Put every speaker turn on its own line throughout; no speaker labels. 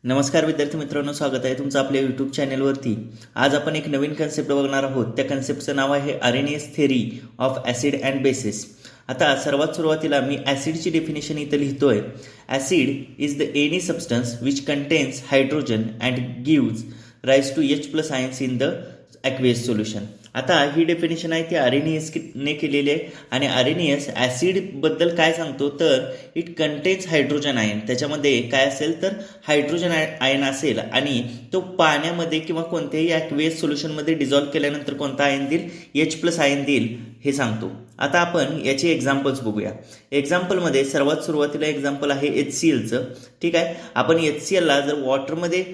नमस्कार विद्यार्थी मित्रांनो, स्वागत आहे तुमचं आपल्या यूट्यूब चॅनलवरती. आज आपण एक नवीन कन्सेप्ट बघणार आहोत. त्या कन्सेप्टचं नाव आहे RNS theory of acid and bases. आता सर्वात सुरुवातीला मी ॲसिडची डेफिनेशन इथं लिहितोय. Acid is the any substance which contains hydrogen and gives rise to H+ ions in the aqueous solution. आता ही डेफिनेशन आहे ती आरएनएसने केलेली आहे आणि आरएनएस ॲसिडबद्दल काय सांगतो तर इट कंटेन्स हायड्रोजन आयन. त्याच्यामध्ये काय असेल तर हायड्रोजन आयन असेल आणि तो पाण्यामध्ये किंवा कोणत्याही ॲक्वेस सोल्युशनमध्ये डिझॉल्व्ह केल्यानंतर कोणता आयन देईल, H+ आयन देईल हे सांगतो. आता आपण याचे एक्झाम्पल्स बघूया. एक्झाम्पलमध्ये सर्वात सुरुवातीला एक्झाम्पल आहे HClचं. ठीक आहे, आपण HClला जर वॉटरमध्ये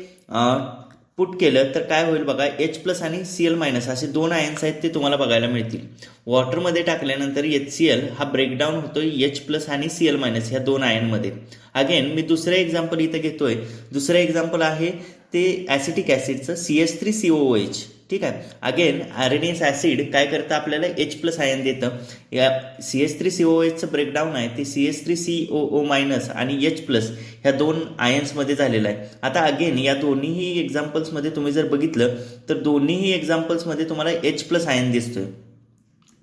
पुट केलं तर काय होईल बघा, H+ आणि Cl- असे दोन आयन्स आहेत ते तुम्हाला बघायला मिळतील. वॉटरमध्ये टाकल्यानंतर HCl हा ब्रेकडाऊन होतोय H+ आणि Cl- ह्या दोन आयनमध्ये. अगेन मी दुसरं एक्झाम्पल इथं घेतोय. दुसरं एक्झाम्पल आहे ते ॲसिटिक ॲसिडचं CH3COOH. ठीक आहे, अगेन आरएनएस ॲसिड काय करतं, आपल्याला H+ आयन देतं. या CH3COOHचं ब्रेकडाऊन आहे ते CH3COO- आणि H+ ह्या दोन आयन्समध्ये झालेलं आहे. आता अगेन या दोन्हीही एक्झाम्पल्समध्ये तुम्ही जर बघितलं तर दोन्हीही एक्झाम्पल्समध्ये तुम्हाला H+ आयन दिसतोय.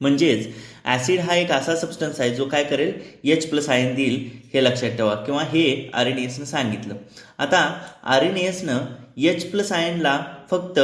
म्हणजेच ॲसिड हा एक असा सबस्टन्स आहे जो काय करेल, H+ आयन देईल हे लक्षात ठेवा, किंवा हे आरएनएसनं सांगितलं. आता आरएनएसनं H+ आयनला फक्त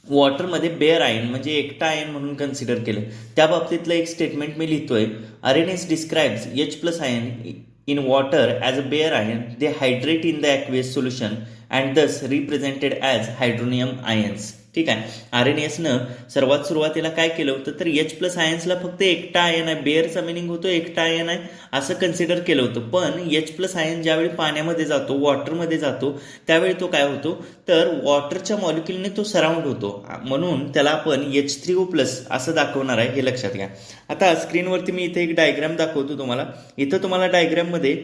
वॉटरमध्ये बेअर आयन म्हणजे एकटा आयन म्हणून कन्सिडर केलं. त्या बाबतीतलं एक स्टेटमेंट मी लिहितोय. RNS describes H+ ion in water as a bare ion. They hydrate in the aqueous solution and thus represented as hydronium ions. ठीक आहे, आरएनएसनं सर्वात सुरुवातीला काय केलं होतं तर H+ आयन्सला फक्त एकटा आयन आहे, बेअरचा मिनिंग होतो एकटा आयन आहे असं कन्सिडर केलं होतं. पण H+ आयन ज्यावेळी पाण्यामध्ये जातो, वॉटरमध्ये जातो, त्यावेळी तो काय होतो तर वॉटरच्या मॉलिक्युलने तो सराउंड होतो, म्हणून त्याला आपण H3O+ असं दाखवणार आहे हे लक्षात घ्या. आता स्क्रीनवरती मी इथे एक डायग्राम दाखवतो तुम्हाला. इथं तुम्हाला डायग्राममध्ये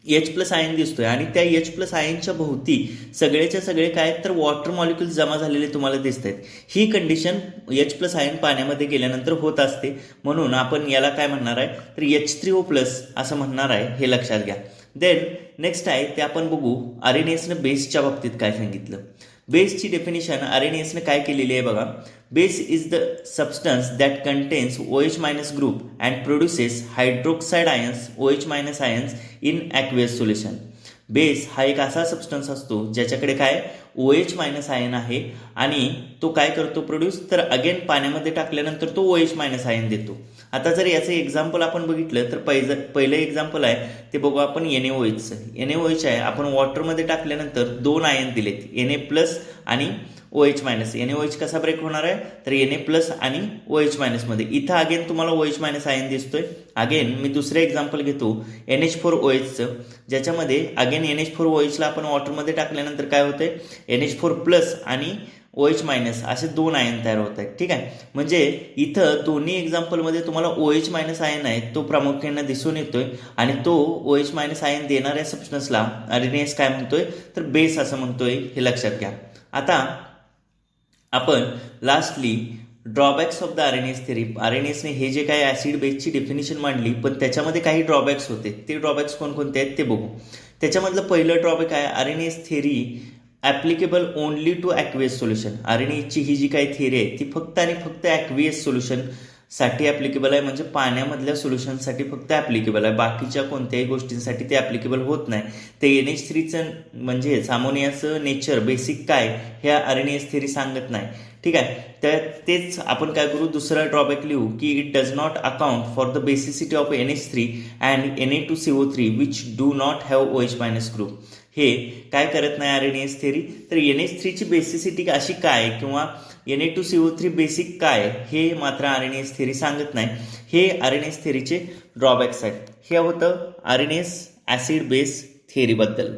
H+ आयन दिसतोय आणि त्या H+ आयनच्या भोवती सगळेच्या सगळे काय तर वॉटर मॉलिक्युल्स जमा झालेले तुम्हाला दिसत आहेत. ही कंडिशन H+ आयन पाण्यामध्ये गेल्यानंतर होत असते, म्हणून आपण याला काय म्हणणार आहे तर H3O+ असं म्हणणार आहे हे लक्षात घ्या. देन नेक्स्ट आहे ते आपण बघू आरएनएसनं बेसच्या बाबतीत काय सांगितलं. बेसची डेफिनेशन आरएनएसने काय केलेली आहे बघा. Base is the substance that contains OH- group and produces hydroxide ions OH- ions in aqueous solution. Base हा एक असा सबस्टन्स असतो ज्याच्याकडे काय OH- आयन आहे आणि तो काय करतो प्रोड्यूस तर अगेन पाण्यामध्ये टाकल्यानंतर तो OH- आयन देतो. आता जर याचं एक्झाम्पल आपण बघितलं तर पहिलं एक्झाम्पल आहे ते बघू आपण NaOHचं. NaOH आहे, आपण वॉटरमध्ये टाकल्यानंतर दोन आयन दिलेत Na+ आणि OH-. NaOH कसा ब्रेक होणार आहे तर Na+ आणि OH- मध्ये. इथं अगेन तुम्हाला OH- आयन दिसतोय. अगेन मी दुसरं एक्झाम्पल घेतो NH4OHचं, ज्याच्यामध्ये अगेन NH4OHला आपण वॉटरमध्ये टाकल्यानंतर काय होतंय NH4+ आणि OH- असे दोन आयन तयार होत आहेत. ठीक आहे, म्हणजे इथं दोन्ही एक्झाम्पलमध्ये तुम्हाला OH- आयन आहे तो प्रामुख्याने दिसून येतोय आणि तो OH- आयन देणाऱ्या सबस्टन्सला आरएनएस काय म्हणतोय तर बेस असं म्हणतोय हे लक्षात घ्या. आता आपण lastly drawbacks of the RNS theory. आरएनएसने हे जे काही ॲसिड बेसची डेफिनेशन मांडली पण त्याच्यामध्ये काही ड्रॉबॅक्स होते. ते ड्रॉबॅक्स कोणकोणते आहेत ते बघू. त्याच्यामधलं पहिलं ड्रॉबॅक आहे RNS theory applicable only to aqueous solution. आरएनएसची ही जी काही थेरी आहे ती फक्त आणि फक्त ॲक्वेस सोल्युशनसाठी ॲप्लिकेबल आहे, म्हणजे पाण्यामधल्या सोल्युशनसाठी फक्त ॲप्लिकेबल आहे. बाकीच्या कोणत्याही गोष्टींसाठी ते ॲप्लिकेबल होत नाही. ते NH3चं म्हणजेच अमोनियाचं नेचर बेसिक काय हे आरएनएस थेरी सांगत नाही. ठीक आहे, तर तेच आपण काय करू दुसरा ड्रॉबॅक लिहू की it does not account for the basicity of NH3 and Na2CO3 which do not have OH- group. हे काय करत नाही आरएनएस थेरी तर NH3ची बेसिसिटी अशी काय किंवा Na2CO3 बेसिक काय हे मात्र आरएनएस थेरी सांगत नाही. हे आरएनएस थेरीचे ड्रॉबॅक्स आहेत. हे होतं आरएनएस ॲसिड बेस थेरीबद्दल.